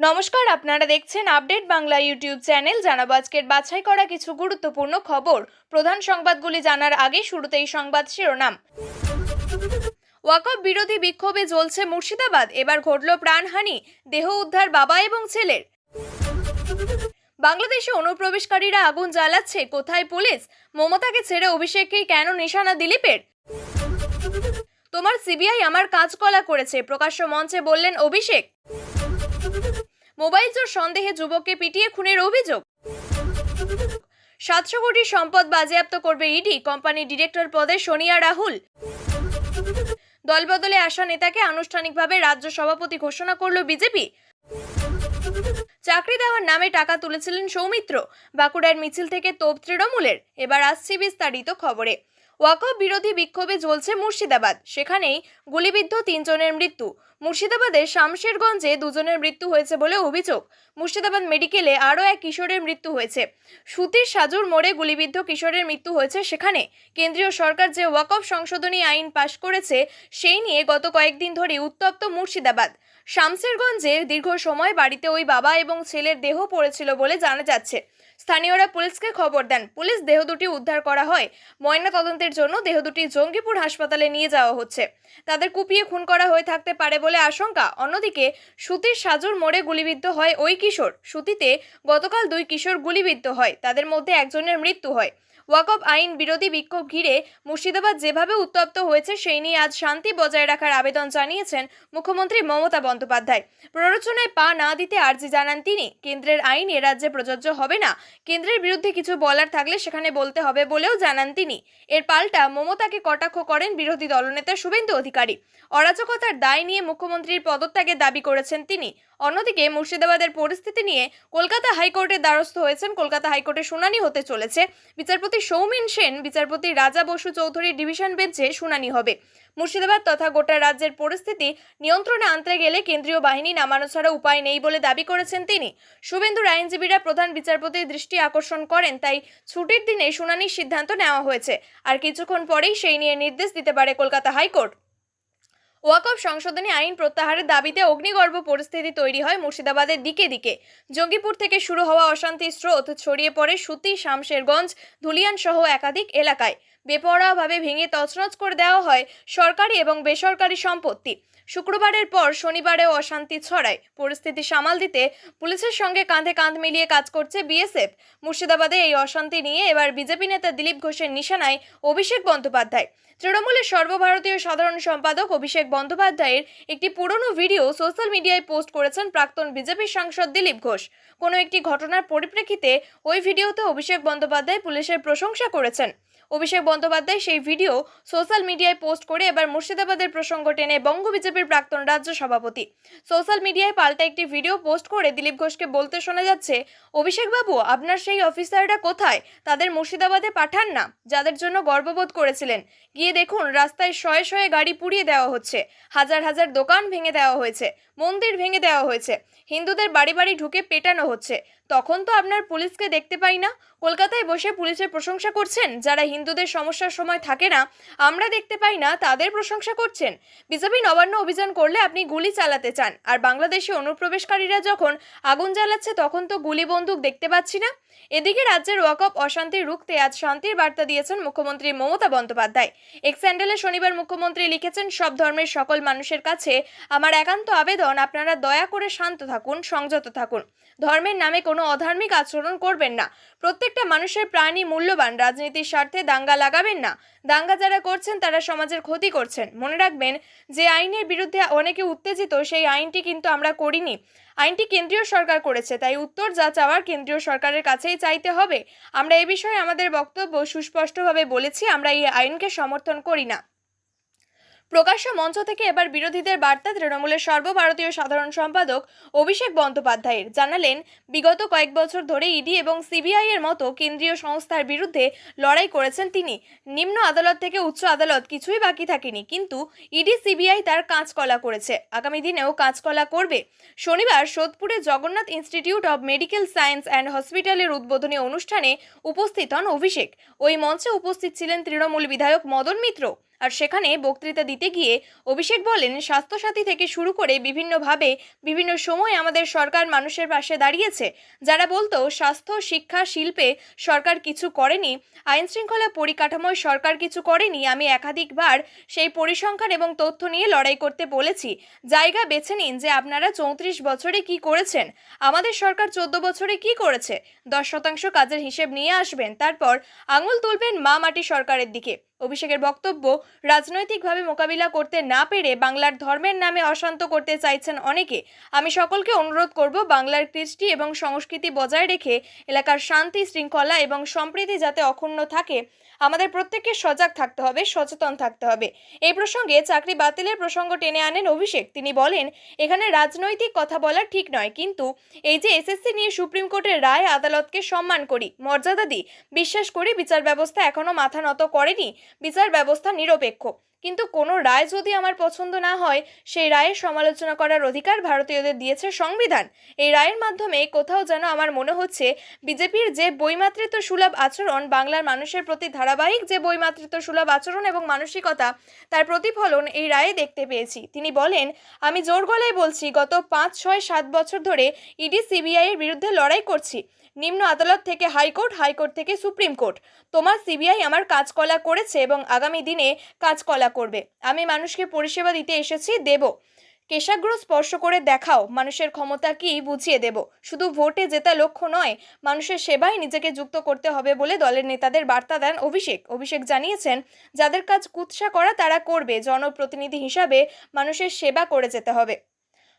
নমস্কার, আপনারা দেখছেন আপডেট বাংলা ইউটিউব চ্যানেল। জানাবো আজকের বাছাই করা কিছু গুরুত্বপূর্ণ খবর। প্রধান সংবাদগুলি জানার আগে শুরুতেই সংবাদ শিরোনাম। ওয়াকফ বিরোধী বিক্ষোভে জ্বলছে মুর্শিদাবাদ, এবার ঘটল প্রাণহানি, দেহ উদ্ধার বাবা এবং ছেলের। বাংলাদেশে অনুপ্রবেশকারীরা আগুন জ্বালাচ্ছে, কোথায় পুলিশ? মমতাকে ছেড়ে অভিষেককেই কেন নিশানা দিলীপের? তোমার সিবিআই আমার কাজকলা করেছে, প্রকাশ্য মঞ্চে বললেন অভিষেক। মোবাইল চোর সন্দেহে যুবককে পিটিয়ে খুনের অভিযোগ। 700 কোটি সম্পদ বাজেয়াপ্ত করবে ইডি, কোম্পানি ডিরেক্টর পদে সোনিয়া রাহুল। দলবদলে আসা নেতাকে আনুষ্ঠানিকভাবে রাজ্য সভাপতি ঘোষণা করল বিজেপি। চাকরি দেওয়ার নামে টাকা তুলেছিলেন সৌমিত্র, বাঁকুড়ার মিছিল থেকে তোপ তৃণমূলের। এবার আসছি বিস্তারিত খবরে। ওয়াকফ বিরোধী বিক্ষোভে জ্বলছে মুর্শিদাবাদ, সেখানেই গুলিবিদ্ধ 3 জনের মৃত্যু। মুর্শিদাবাদের শামশেরগঞ্জে 2 জনের মৃত্যু হয়েছে বলে অভিযোগ। মুর্শিদাবাদ মেডিকেলে আরও এক কিশোরের মৃত্যু হয়েছে। সুতির সাজুর মোড়ে গুলিবিদ্ধ কিশোরের মৃত্যু হয়েছে সেখানে। কেন্দ্রীয় সরকার যে ওয়াকফ সংশোধনী আইন পাশ করেছে সেই নিয়ে গত কয়েকদিন ধরে উত্তপ্ত মুর্শিদাবাদ। শামশেরগঞ্জে দীর্ঘ সময় বাড়িতে ওই বাবা এবং ছেলের দেহ পড়েছিল বলে জানা যাচ্ছে। স্থানীয়রা পুলিশকে খবর দেন, পুলিশ দেহ দুটি উদ্ধার করা হয়। ময়না তদন্তের জন্য দেহ দুটি জঙ্গিপুর হাসপাতালে নিয়ে যাওয়া হচ্ছে। তাদের কুপিয়ে খুন করা হয়ে থাকতে পারে বলে আশঙ্কা। অন্যদিকে সুতির সাজুর মোড়ে গুলিবিদ্ধ হয় ওই কিশোর। সুতিতে গতকাল 2 কিশোর গুলিবিদ্ধ হয়, তাদের মধ্যে একজনের মৃত্যু হয়। ওয়াকফ আইন বিরোধী বিক্ষোভ ঘিরে মুর্শিদাবাদ যেভাবে উত্তপ্ত হয়েছে সেই নিয়ে আজ শান্তি বজায় রাখার আবেদন জানিয়েছেন মুখ্যমন্ত্রী মমতা বন্দ্যোপাধ্যায়। প্ররোচনায় পা না দিতে আর্জি জানান তিনি। কেন্দ্রের আইন এ রাজ্যে প্রযোজ্য হবে না, কেন্দ্রের বিরুদ্ধে কিছু বলার থাকলে সেখানে বলতে হবে বলেও জানান তিনি। এর পাল্টা মমতাকে কটাক্ষ করেন বিরোধী দলনেতা শুভেন্দু অধিকারী। অরাজকতার দায় নিয়ে মুখ্যমন্ত্রীর পদত্যাগের দাবি করেছেন তিনি। অন্যদিকে মুর্শিদাবাদের পরিস্থিতি নিয়ে কলকাতা হাইকোর্টের দ্বারস্থ হয়েছেন। কলকাতা হাইকোর্টে শুনানি হতে চলেছে। বিচারপতি সৌমেন সেন, বিচারপতি রাজা বসু চৌধুরীর ডিভিশন বেঞ্চে শুনানি হবে। মুর্শিদাবাদ তথা গোটা রাজ্যের পরিস্থিতি নিয়ন্ত্রণে আনতে গেলে কেন্দ্রীয় বাহিনী নামানো ছাড়া উপায় নেই বলে দাবি করেছেন তিনি। শুভেন্দুর আইনজীবীরা প্রধান বিচারপতির দৃষ্টি আকর্ষণ করেন, তাই ছুটির দিনে শুনানির সিদ্ধান্ত নেওয়া হয়েছে। আর কিছুক্ষণ পরেই সেই নিয়ে নির্দেশ দিতে পারে কলকাতা হাইকোর্ট। ওয়াকফ সংশোধনী আইন প্রত্যাহারের দাবিতে অগ্নিগর্ভ পরিস্থিতি তৈরি হয় মুর্শিদাবাদের দিকে দিকে। জঙ্গিপুর থেকে শুরু হওয়া অশান্তির স্রোত ছড়িয়ে পড়ে সুতি, শামশেরগঞ্জ, ধুলিয়ান সহ একাধিক এলাকায়। বেপরোয়াভাবে ভেঙে তছনছ করে দেওয়া হয় সরকারি এবং বেসরকারি সম্পত্তি। শুক্রবারের পর শনিবারেও অশান্তি ছড়ায়। পরিস্থিতি সামাল দিতে পুলিশের সঙ্গে কাঁধে কাঁধ মিলিয়ে কাজ করছে বিএসএফ। মুর্শিদাবাদে এই অশান্তি নিয়ে এবার বিজেপি নেতা দিলীপ ঘোষের নিশানায় অভিষেক বন্দ্যোপাধ্যায়। তৃণমূলের সর্বভারতীয় সাধারণ সম্পাদক অভিষেক বন্দ্যোপাধ্যায়ের একটি পুরনো ভিডিও সোশ্যাল মিডিয়ায় পোস্ট করেছেন প্রাক্তন বিজেপি সাংসদ দিলীপ ঘোষ। কোনো একটি ঘটনার পরিপ্রেক্ষিতে ওই ভিডিওতে অভিষেক বন্দ্যোপাধ্যায় পুলিশের প্রশংসা করেছেন। অভিষেক বন্দ্যোপাধ্যায় সেই ভিডিও সোশ্যাল মিডিয়ায় পোস্ট করে এবার মুর্শিদাবাদের প্রসঙ্গ টেনে বঙ্গ বিজেপির প্রাক্তন রাজ্য সভাপতি। সোশ্যাল মিডিয়ায় পাল্টা একটি ভিডিও পোস্ট করে দিলীপ ঘোষকে বলতে শোনা যাচ্ছে, অভিষেক বাবু, আপনার সেই অফিসাররা কোথায়? তাদের মুর্শিদাবাদে পাঠান না, যাদের জন্য গর্ববোধ করেছিলেন। গিয়ে দেখুন, রাস্তায় শয়ে শয়ে গাড়ি পুড়িয়ে দেওয়া হচ্ছে, হাজার হাজার দোকান ভেঙে দেওয়া হয়েছে, মন্দির ভেঙে দেওয়া হয়েছে, হিন্দুদের বাড়ি বাড়ি ঢুকে পেটানো হচ্ছে। তখন তো আপনার পুলিশকে দেখতে পাই না। কলকাতায় বসে পুলিশের প্রশংসা করছেন, যারা হিন্দুদের সমস্যার সময় থাকে না, আমরা দেখতে পাই না, তাদের প্রশংসা করছেন। বিজেপি নবান্ন অভিযান করলে আপনি গুলি চালাতে চান, আর বাংলাদেশি অনুপ্রবেশকারীরা যখন আগুন জ্বালাচ্ছে তখন তো গুলি বন্দুক দেখতে পাচ্ছি না। এদিকে রাজ্যের ওয়াকফ অশান্তি রুখতে আজ শান্তির বার্তা দিয়েছেন মুখ্যমন্ত্রী মমতা বন্দ্যোপাধ্যায়। এক্স হ্যান্ডেলে শনিবার মুখ্যমন্ত্রী লিখেছেন, সব ধর্মের সকল মানুষের কাছে আমার একান্ত আবেদন, আপনারা দয়া করে শান্ত থাকুন, সংযত থাকুন। ধর্মের নামে কোনো অধার্মিক আচরণ করবেন না। প্রত্যেকটা মানুষের প্রাণই মূল্যবান। রাজনীতির স্বার্থে দাঙ্গা লাগাবেন না। দাঙ্গা যারা করছেন তারা সমাজের ক্ষতি করছেন। মনে রাখবেন, যে আইনের বিরুদ্ধে অনেকে উত্তেজিত, সেই আইনটি কিন্তু আমরা করিনি। আইনটি কেন্দ্রীয় সরকার করেছে, তাই উত্তর যা চাওয়ার কেন্দ্রীয় সরকারের কাছেই চাইতে হবে। আমরা এ বিষয়ে আমাদের বক্তব্য সুস্পষ্টভাবে বলেছি, আমরা এই আইনকে সমর্থন করি না। প্রকাশ্য মঞ্চ থেকে এবার বিরোধীদের বার্তা তৃণমূলের সর্বভারতীয় সাধারণ সম্পাদক অভিষেক বন্দ্যোপাধ্যায়ের। জানালেন, বিগত কয়েক বছর ধরে ইডি এবং সিবিআই এর মতো কেন্দ্রীয় সংস্থার বিরুদ্ধে লড়াই করেছেন তিনি। নিম্ন আদালত থেকে উচ্চ আদালত কিছুই বাকি থাকেনি, কিন্তু ইডি সিবিআই তার কাজকলা করেছে, আগামী দিনেও কাজকলা করবে। শনিবার সোদপুরে Jagannath institute of medical science and হসপিটালের উদ্বোধনী অনুষ্ঠানে উপস্থিত হন অভিষেক। ওই মঞ্চে উপস্থিত ছিলেন তৃণমূল বিধায়ক মদন মিত্র। আর সেখানে বক্তৃতা দিতে গিয়ে অভিষেক বলেন, স্বাস্থ্যসাথী থেকে শুরু করে বিভিন্নভাবে বিভিন্ন সময় আমাদের সরকার মানুষের পাশে দাঁড়িয়েছে। যারা বলতো স্বাস্থ্য, শিক্ষা, শিল্পে সরকার কিছু করেনি, আইন শৃঙ্খলা পরিকাঠামোয় সরকার কিছু করেনি, আমি একাধিকবার সেই পরিসংখ্যান এবং তথ্য নিয়ে লড়াই করতে বলেছি। জায়গা বেছে নিন যে আপনারা 34 বছরে কি করেছেন, আমাদের সরকার 14 বছরে কি করেছে। 10% কাজের হিসেব নিয়ে আসবেন, তারপর আঙুল তুলবেন মা মাটি সরকারের দিকে। অভিষেকের বক্তব্য, রাজনৈতিকভাবে মোকাবিলা করতে না পেরে বাংলার ধর্মের নামে অশান্ত করতে চাইছেন অনেকে। আমি সকলকে অনুরোধ করব, বাংলার কৃষ্টি এবং সংস্কৃতি বজায় রেখে এলাকার শান্তি, শৃঙ্খলা এবং সম্প্রীতি যাতে অক্ষুণ্ণ থাকে, আমাদের প্রত্যেককে সজাগ থাকতে হবে, সচেতন থাকতে হবে। এই প্রসঙ্গে চাকরি বাতিলের প্রসঙ্গ টেনে আনেন অভিষেক। তিনি বলেন, এখানে রাজনৈতিক কথা বলা ঠিক নয়, কিন্তু এই যে এসএসসি নিয়ে সুপ্রিম কোর্টের রায়, আদালতকে সম্মান করি, মর্যাদা দিই, বিশ্বাস করি বিচার ব্যবস্থা এখনো মাথা নত করেনি, বিচার ব্যবস্থা নিরপেক্ষ। কিন্তু কোনো রায় যদি আমার পছন্দ না হয়, সেই রায়ের সমালোচনা করার অধিকার ভারতীয়দের দিয়েছে সংবিধান। এই রায়ের মাধ্যমে কোথাও যেন আমার মনে হচ্ছে বিজেপির যে বৈমাতৃত্ব সুলভ আচরণ, বাংলার মানুষের প্রতি ধারাবাহিক যে বৈমাতৃত্ব সুলভ আচরণ এবং মানসিকতা, তার প্রতিফলন এই রায়ে দেখতে পেয়েছি। তিনি বলেন, আমি জোর গলায় বলছি, গত 5, 6, 7 বছর ধরে ইডি, সিবিআই এর বিরুদ্ধে লড়াই করছি। নিম্ন আদালত থেকে হাইকোর্ট, হাইকোর্ট থেকে সুপ্রিম কোর্ট। তোমার সিবিআই আমার কাজকলা করেছে এবং আগামী দিনে কাজকলা করবে। আমি মানুষকে পরিষেবা দিতে এসেছি, দেব। কেশাগ্র স্পর্শ করে দেখাও মানুষের ক্ষমতা কি, বুঝিয়ে দেব। শুধু ভোটে জেতা লক্ষ্য নয়, মানুষের সেবায় নিজেকে যুক্ত করতে হবে বলে দলের নেতাদের বার্তা দেন অভিষেক। অভিষেক জানিয়েছেন, যাদের কাজ কুৎসা করা তারা করবে, জনপ্রতিনিধি হিসাবে মানুষের সেবা করে যেতে হবে।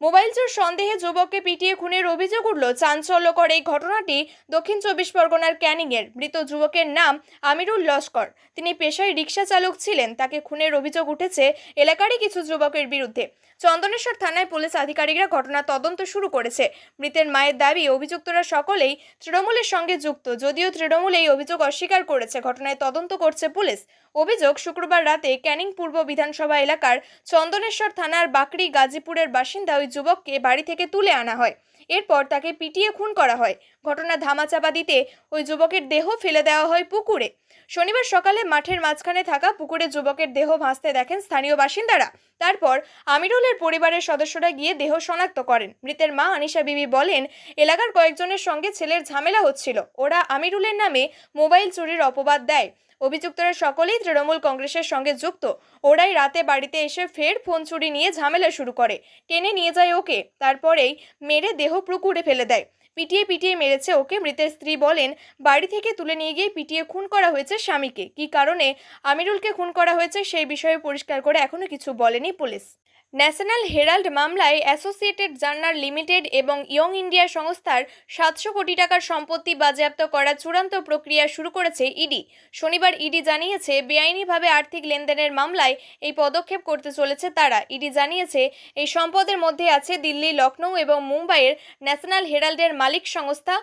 মোবাইল চোর সন্দেহে যুবককে পিটিয়ে খুনের অভিযোগ উঠল। চাঞ্চল্যকর এই ঘটনাটি দক্ষিণ 24 পরগনার ক্যানিংয়ের। মৃত যুবকের নাম আমিরুল লস্কর। তিনি পেশায় রিকশা চালক ছিলেন। তাকে খুনের অভিযোগ উঠেছে এলাকারই কিছু যুবকের বিরুদ্ধে। চন্দনেশ্বর থানায় পুলিশ আধিকারিকরা ঘটনা তদন্ত শুরু করেছে। মৃতের মায়ের দাবি, অভিযুক্তরা সকলেই তৃণমূলের সঙ্গে যুক্ত, যদিও তৃণমূল এই অভিযোগ অস্বীকার করেছে। ঘটনায় তদন্ত করছে পুলিশ। অভিযোগ, শুক্রবার রাতে ক্যানিং পূর্ব বিধানসভা এলাকার চন্দনেশ্বর থানার বাকরি গাজীপুরের বাসিন্দা ওই যুবককে বাড়ি থেকে তুলে আনা হয়। এরপর তাকে পিটিয়ে খুন করা হয়। ঘটনা ধামাচাপা দিতে ওই যুবকের দেহ ফেলে দেওয়া হয় পুকুরে। শনিবার সকালে মাঠের মাঝখানে থাকা পুকুরে যুবকের দেহ ভাসতে দেখেন স্থানীয় বাসিন্দারা। তারপর আমিরুলের পরিবারের সদস্যরা গিয়ে দেহ শনাক্ত করেন। মৃতের মা আনিশা বিবি বলেন, এলাকার কয়েকজনের সঙ্গে ছেলের ঝামেলা হচ্ছিল। ওরা আমিরুলের নামে মোবাইল চুরির অপবাদ দেয়। অভিযুক্তরা সকলেই তৃণমূল কংগ্রেসের সঙ্গে যুক্ত। ওরাই রাতে বাড়িতে এসে ফের ফোন চুরি নিয়ে ঝামেলা শুরু করে। টেনে নিয়ে যায় ওকে, তারপরেই মেরে দেহ পুকুরে ফেলে দেয়। পিটিয়ে পিটিয়ে মেরেছে ওকে। মৃতের স্ত্রী বলেন, বাড়ি থেকে তুলে নিয়ে গিয়ে পিটিয়ে খুন করা হয়েছে স্বামীকে। কী কারণে আমিরুলকে খুন করা হয়েছে সেই বিষয়ে পরিষ্কার করে এখনো কিছু বলেনি পুলিশ। ন্যাশনাল হেরাল্ড মামলায় অ্যাসোসিয়েটেড জার্নাল লিমিটেড এবং ইয়ং ইন্ডিয়া সংস্থার 700 কোটি টাকার সম্পত্তি বাজেয়াপ্ত করার চূড়ান্ত প্রক্রিয়া শুরু করেছে ইডি। শনিবার ইডি জানিয়েছে, বেআইনিভাবে আর্থিক লেনদেনের মামলায় এই পদক্ষেপ করতে চলেছে তারা। ইডি জানিয়েছে, এই সম্পদের মধ্যে আছে দিল্লি, লখনৌ এবং মুম্বাইয়ের ন্যাশনাল হেরাল্ডের মালিক সংস্থা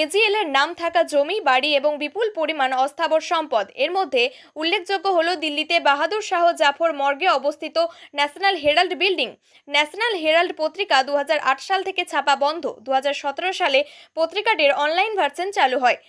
এজিএল এর নাম থাকা জমি, বাড়ি এবং বিপুল পরিমাণ অস্থাবর সম্পদ। এর মধ্যে উল্লেখযোগ্য হল দিল্লিতে বাহাদুর শাহ জাফর মর্গে অবস্থিত national Herald building. National Herald পত্রিকা 2008 সাল থেকে ছাপা বন্ধ। 2017 সালে পত্রিকাটির অনলাইন ভার্সন চালু হয়।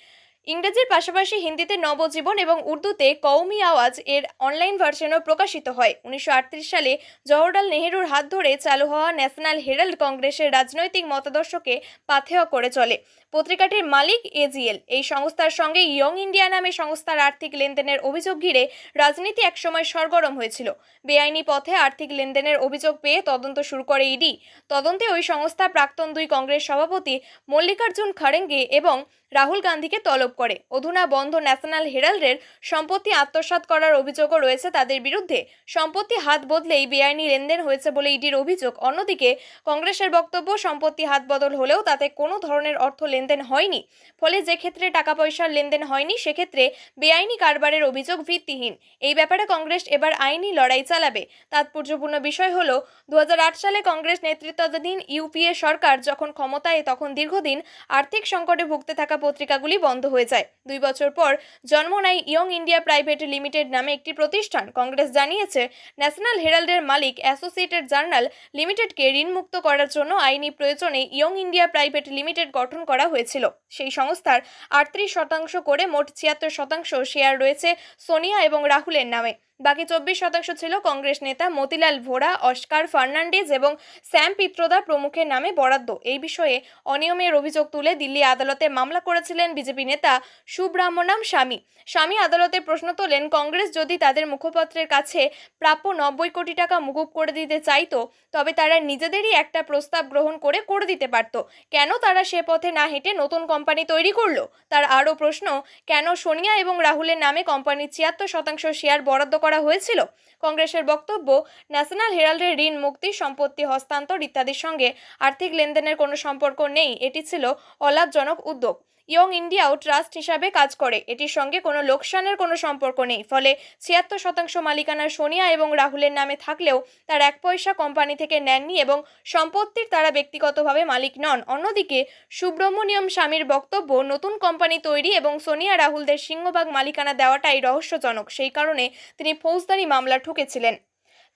ইংরেজির পাশাপাশি হিন্দিতে নবজীবন এবং উর্দুতে কওমি আওয়াজ এর অনলাইন ভার্সনও প্রকাশিত হয়। 1938 সালে জওহরলাল নেহেরুর হাত ধরে চালু হওয়া ন্যাশনাল হেরাল্ড কংগ্রেসের রাজনৈতিক মতাদর্শকে পাথেয় করে চলে। পত্রিকাটির মালিক এজিএল। এই সংস্থার সঙ্গে ইয়ং ইন্ডিয়া নামে সংস্থার আর্থিক লেনদেনের অভিযোগ ঘিরে রাজনীতি একসময় সরগরম হয়েছিল। বেআইনি পথে আর্থিক লেনদেনের অভিযোগ পেয়ে তদন্ত শুরু করে ইডি। তদন্তে ওই সংস্থা প্রাক্তন 2 কংগ্রেস সভাপতি মল্লিকার্জুন খাড়গে এবং রাহুল গান্ধীকে তলব করে। অধুনা বন্ধ ন্যাশনাল হেরাল্ডের সম্পত্তি আত্মসাৎ করার অভিযোগও রয়েছে তাদের বিরুদ্ধে। সম্পত্তি হাত বদলেই বেআইনি লেনদেন হয়েছে বলে ইডির অভিযোগ। অন্যদিকে কংগ্রেসের বক্তব্য, সম্পত্তি হাত বদল হলেও তাতে কোনো ধরনের অর্থ লেনদেন হয়নি। ফলে যে ক্ষেত্রে টাকা পয়সার লেনদেন হয়নি, সেক্ষেত্রে বেআইনি কারবারের অভিযোগ ভিত্তিহীন। এই ব্যাপারে কংগ্রেস এবার আইনি লড়াই চালাবে। তাৎপর্যপূর্ণ বিষয় হল, 2008 সালে কংগ্রেস নেতৃত্বাধীন ইউপিএ সরকার যখন ক্ষমতায়, তখন দীর্ঘদিন আর্থিক সংকটে ভুগতে থাকা পত্রিকাগুলি বন্ধ হয়ে যায়। 2 বছর পর জন্ম নেয় ইয়ং ইন্ডিয়া প্রাইভেট লিমিটেড নামে একটি প্রতিষ্ঠান। কংগ্রেস জানিয়েছে, ন্যাশনাল হেরাল্ডের মালিক অ্যাসোসিয়েটেড জার্নাল লিমিটেডকে ঋণমুক্ত করার জন্য আইনি প্রয়োজনে ইয়ং ইন্ডিয়া প্রাইভেট লিমিটেড গঠন করা হয়েছিল। সেই সংস্থার 38% করে মোট 76% শেয়ার রয়েছে সোনিয়া এবং রাহুলের নামে। বাকি 24% ছিল কংগ্রেস নেতা মতিলাল ভোরা, অস্কার ফার্নান্ডেজ এবং স্যাম পিত্রোদা প্রমুখের নামে বরাদ্দ। এই বিষয়ে অনিয়মের অভিযোগ তুলে দিল্লি আদালতে মামলা করেছিলেন বিজেপি নেতা সুব্রহ্মণ্যম স্বামী। স্বামী আদালতে প্রশ্ন তোলেন, কংগ্রেস যদি তাদের মুখপত্রের কাছে প্রাপ্য 90 কোটি টাকা মুকুব করে দিতে চাইতো তবে তারা নিজেদেরই একটা প্রস্তাব গ্রহণ করে দিতে পারত। কেন তারা সে পথে না হেঁটে নতুন কোম্পানি তৈরি করলো? তার আরও প্রশ্ন, কেন সোনিয়া এবং রাহুলের নামে কোম্পানির 76% শেয়ার বরাদ্দ করা হয়েছিল? কংগ্রেসের বক্তব্য, ন্যাশনাল হেরাল্ডের ঋণ মুক্তি, সম্পত্তি হস্তান্তর ইত্যাদির সঙ্গে আর্থিক লেনদেনের কোনো সম্পর্ক নেই। এটি ছিল অলাভজনক উদ্যোগ। ইয়ং ইন্ডিয়াও ট্রাস্ট হিসাবে কাজ করে, এটির সঙ্গে কোনো লোকসানের কোনো সম্পর্ক নেই। ফলে 76% মালিকানা সোনিয়া এবং রাহুলের নামে থাকলেও তার 1 পয়সা কোম্পানি থেকে নেননি এবং সম্পত্তির তারা ব্যক্তিগতভাবে মালিক নন। অন্যদিকে সুব্রহ্মণ্যম স্বামীর বক্তব্য, নতুন কোম্পানি তৈরি এবং সোনিয়া রাহুলদের সিংহভাগ মালিকানা দেওয়াটাই রহস্যজনক, সেই কারণে তিনি ফৌজদারি মামলা ঠুকেছিলেন।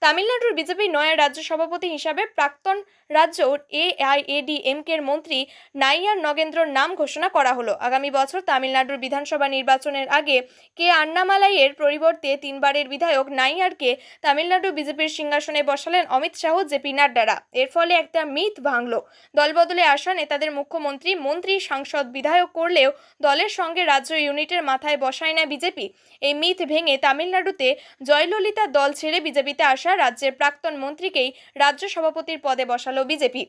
তামিলনাড়ুর বিজেপির নয়া রাজ্য সভাপতি হিসাবে প্রাক্তন রাজ্য এআইএডিএমকের মন্ত্রী নাইয়ার নগেন্দ্রর নাম ঘোষণা করা হলো। আগামী বছর তামিলনাড়ুর বিধানসভা নির্বাচনের আগে কে আন্নামালাইয়ের পরিবর্তে 3বারের বিধায়ক নাইয়ারকে তামিলনাড়ু বিজেপির সিংহাসনে বসালেন অমিত শাহ, জেপি নাড্ডারা। এর ফলে একটা মিথ ভাঙল। দলবদলে আসা নেতাদের মুখ্যমন্ত্রী, মন্ত্রী, সাংসদ, বিধায়ক করলেও দলের সঙ্গে রাজ্য ইউনিটের মাথায় বসায় না বিজেপি। এই মিথ ভেঙে তামিলনাড়ুতে জয়ললিতার দল ছেড়ে বিজেপিতে আসা রাজ্যের প্রাক্তন মন্ত্রীকেই রাজ্য সভাপতির পদে বসালো বিজেপি।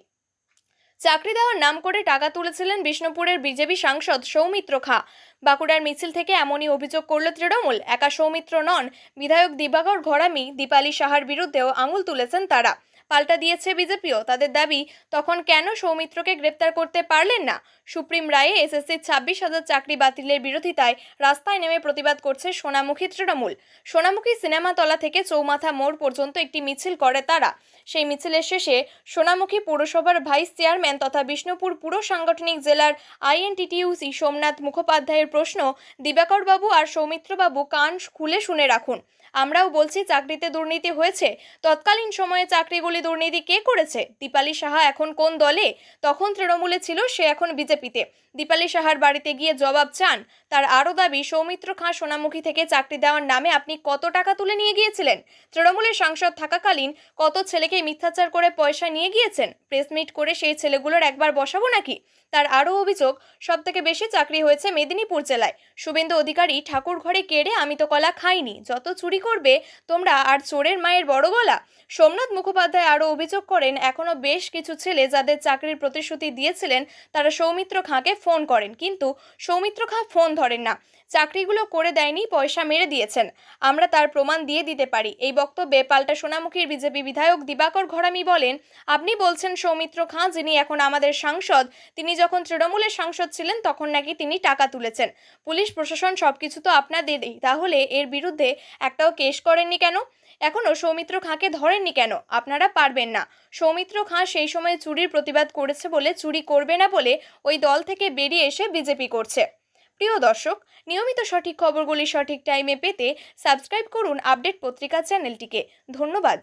চাকরি দেওয়ার নাম করে টাকা তুলেছিলেন বিষ্ণুপুরের বিজেপি সাংসদ সৌমিত্র খাঁ। বাঁকুড়ার মিছিল থেকে এমনই অভিযোগ করল তৃণমূল। একা সৌমিত্র নন, বিধায়ক দিবাকর ঘরামি, দীপালি সাহার বিরুদ্ধেও আঙুল তুলেছেন তারা। পাল্টা দিয়েছে বিজেপিও। তাদের দাবি, তখন কেন সৌমিত্রকে গ্রেপ্তার করতে পারলেন না? সুপ্রিম রায়ে এসএসসির 26,000 চাকরি বাতিলের বিরোধিতায় রাস্তায় নেমে প্রতিবাদ করছে সোনামুখী তৃণমূল। সোনামুখী সিনেমাতলা থেকে চৌমাথা মোড় পর্যন্ত একটি মিছিল করে তারা। সেই মিছিলের শেষে সোনামুখী পৌরসভার ভাইস চেয়ারম্যান তথা বিষ্ণুপুর পুর সাংগঠনিক জেলার আইএনটিটিইউসি সোমনাথ মুখোপাধ্যায়ের প্রশ্ন, দিবাকর বাবু আর সৌমিত্র বাবু কান খুলে শুনে রাখুন, আমরাও বলছি চাকরিতে দুর্নীতি হয়েছে। তৎকালীন সময়ে চাকরিগুলি দুর্নীতি কে করেছে? দীপালি সাহা এখন কোন দলে? তখন তৃণমূলে ছিল, সে এখন বিজেপিতে। দীপালি সাহার বাড়িতে গিয়ে জবাব চান। তার আরও দাবি, সৌমিত্র খাঁ সোনামুখী থেকে চাকরি দেওয়ার নামে আপনি কত টাকা তুলে নিয়ে গিয়েছিলেন? তৃণমূলের সাংসদ থাকাকালীন কত ছেলেকে মিথ্যাচার করে পয়সা নিয়ে গিয়েছেন? প্রেসমিট করে সেই ছেলেগুলোর একবার বসাবো নাকি? তার আরও অভিযোগ, সবথেকে বেশি চাকরি হয়েছে মেদিনীপুর জেলায়। শুভেন্দু অধিকারী ঠাকুর ঘরে কেড়ে আমি তো কলা খাইনি, যত চুরি করবে তোমরা আর চোরের মায়ের বড় গলা। সোমনাথ মুখোপাধ্যায় আরও অভিযোগ করেন, এখনও বেশ কিছু ছেলে যাদের চাকরির প্রতিশ্রুতি দিয়েছিলেন তারা সৌমিত্র খাঁকে ফোন করেন, কিন্তু সৌমিত্র খাঁ ফোন ধরেন না। চাকরিগুলো করে দেয়নি, পয়সা মেরে দিয়েছেন, আমরা তার প্রমাণ দিয়ে দিতে পারি। এই বক্তব্যে পাল্টা সোনামুখীর বিজেপি বিধায়ক দিবাকর ঘরামি বলেন, আপনি বলছেন সৌমিত্র খাঁ যিনি এখন আমাদের সাংসদ, তিনি যখন তৃণমূলের সাংসদ ছিলেন তখন নাকি তিনি টাকা তুলেছেন। পুলিশ প্রশাসন সবকিছু তো আপনাদেরই, তাহলে এর বিরুদ্ধে একটাও কেস করেননি কেন? এখনও সৌমিত্র খাঁকে ধরেননি কেন? আপনারা পারবেন না। সৌমিত্র খাঁ সেই সময় চুরির প্রতিবাদ করেছে বলে চুরি করবে না বলে ওই দল থেকে বেরিয়ে এসে বিজেপি করছে। প্রিয় দর্শক, নিয়মিত সঠিক খবরগুলি সঠিক টাইমে পেতে সাবস্ক্রাইব করুন আপডেট পত্রিকা চ্যানেলটিকে। ধন্যবাদ।